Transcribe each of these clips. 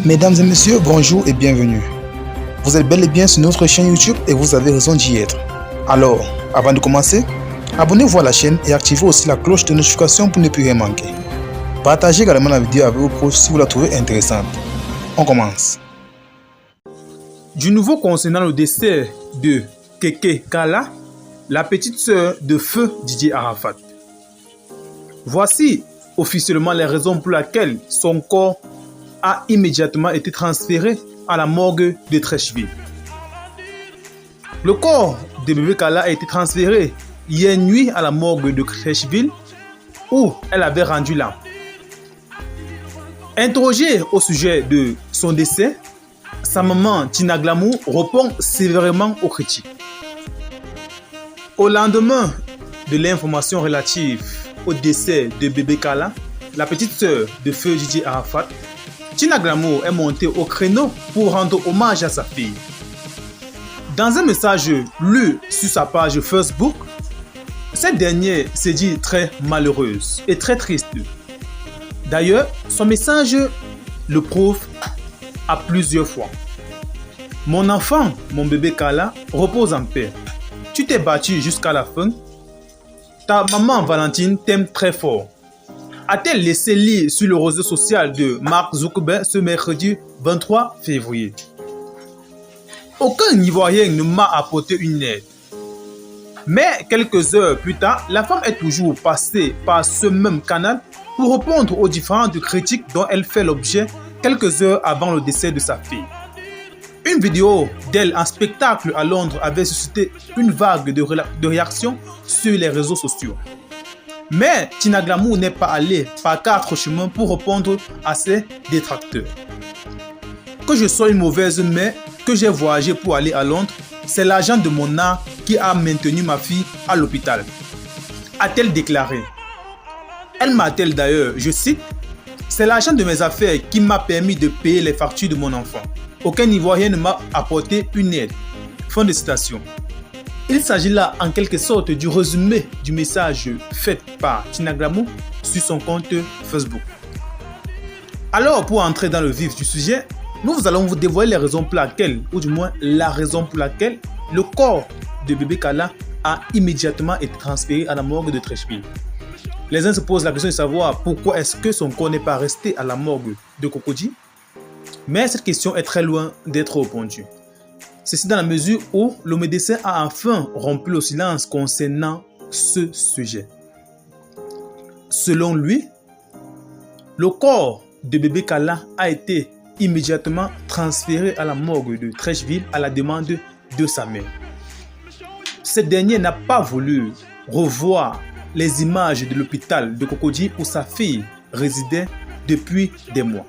Mesdames et messieurs, bonjour et bienvenue. Vous êtes bel et bien sur notre chaîne YouTube et vous avez raison d'y être. Alors, avant de commencer, abonnez-vous à la chaîne et activez aussi la cloche de notification pour ne plus rien manquer. Partagez également la vidéo avec vos proches si vous la trouvez intéressante. On commence. Du nouveau concernant le décès de Keke Kala, la petite sœur de feu Didier Arafat. Voici officiellement les raisons pour lesquelles son corps a immédiatement été transféré à la morgue de Treichville. Le corps de bébé Kala a été transféré hier nuit à la morgue de Treichville où elle avait rendu l'âme. Interrogée au sujet de son décès, sa maman Tina Glamour répond sévèrement aux critiques. Au lendemain de l'information relative au décès de bébé Kala, la petite sœur de feu Didier Arafat, Tina Glamour est montée au créneau pour rendre hommage à sa fille. Dans un message lu sur sa page Facebook, cette dernière s'est dit très malheureuse et très triste. D'ailleurs, son message le prouve à plusieurs fois. Mon enfant, mon bébé Kala, repose en paix. Tu t'es battu jusqu'à la fin. Ta maman Valentine t'aime très fort. A-t-elle laissé lire sur le réseau social de Mark Zuckerberg ce mercredi 23 février? Aucun Ivoirien ne m'a apporté une aide. Mais quelques heures plus tard, la femme est toujours passée par ce même canal pour répondre aux différentes critiques dont elle fait l'objet quelques heures avant le décès de sa fille. Une vidéo d'elle en spectacle à Londres avait suscité une vague de réactions sur les réseaux sociaux. Mais Tina Glamour n'est pas allée par 4 chemins pour répondre à ses détracteurs. Que je sois une mauvaise mère, que j'ai voyagé pour aller à Londres, c'est l'argent de mon art qui a maintenu ma fille à l'hôpital, a-t-elle déclaré. Elle m'a-t-elle d'ailleurs, je cite, « C'est l'argent de mes affaires qui m'a permis de payer les factures de mon enfant. Aucun Ivoirien ne m'a apporté une aide. » Fin de citation. Il s'agit là en quelque sorte du résumé du message fait par Tina Glamour sur son compte Facebook. Alors pour entrer dans le vif du sujet, nous allons vous dévoiler les raisons pour lesquelles, ou du moins la raison pour laquelle le corps de bébé Kala a immédiatement été transféré à la morgue de Treichville. Les uns se posent la question de savoir pourquoi est-ce que son corps n'est pas resté à la morgue de Cocody. Mais cette question est très loin d'être répondue. Ceci dans la mesure où le médecin a enfin rompu le silence concernant ce sujet. Selon lui, le corps de bébé Kala a été immédiatement transféré à la morgue de Treichville à la demande de sa mère. Cette dernière n'a pas voulu revoir les images de l'hôpital de Cocody où sa fille résidait depuis des mois.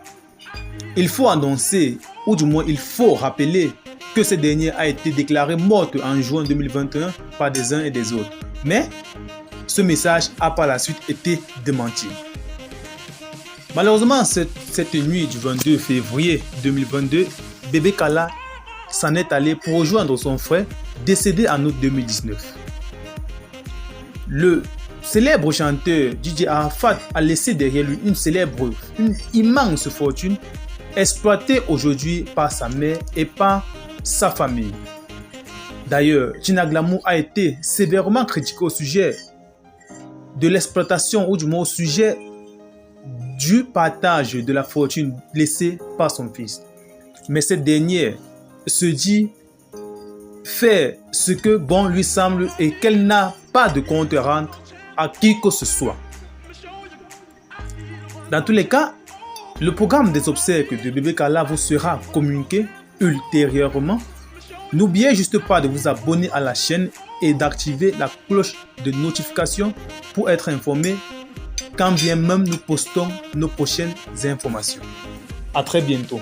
Il faut annoncer, ou du moins il faut rappeler que cette dernière a été déclarée morte en juin 2021 par des uns et des autres. Mais ce message a par la suite été démenti. Malheureusement, cette nuit du 22 février 2022, bébé Kala s'en est allé pour rejoindre son frère décédé en août 2019. Le célèbre chanteur Didier Arafat a laissé derrière lui une immense fortune exploitée aujourd'hui par sa mère et par sa famille. D'ailleurs, Tina Glamour a été sévèrement critiquée au sujet de l'exploitation ou du moins au sujet du partage de la fortune laissée par son fils. Mais cette dernière se dit faire ce que bon lui semble et qu'elle n'a pas de compte à rendre à qui que ce soit. Dans tous les cas, le programme des obsèques de bébé Kala vous sera communiqué ultérieurement. N'oubliez juste pas de vous abonner à la chaîne et d'activer la cloche de notification pour être informé quand bien même nous postons nos prochaines informations. À très bientôt.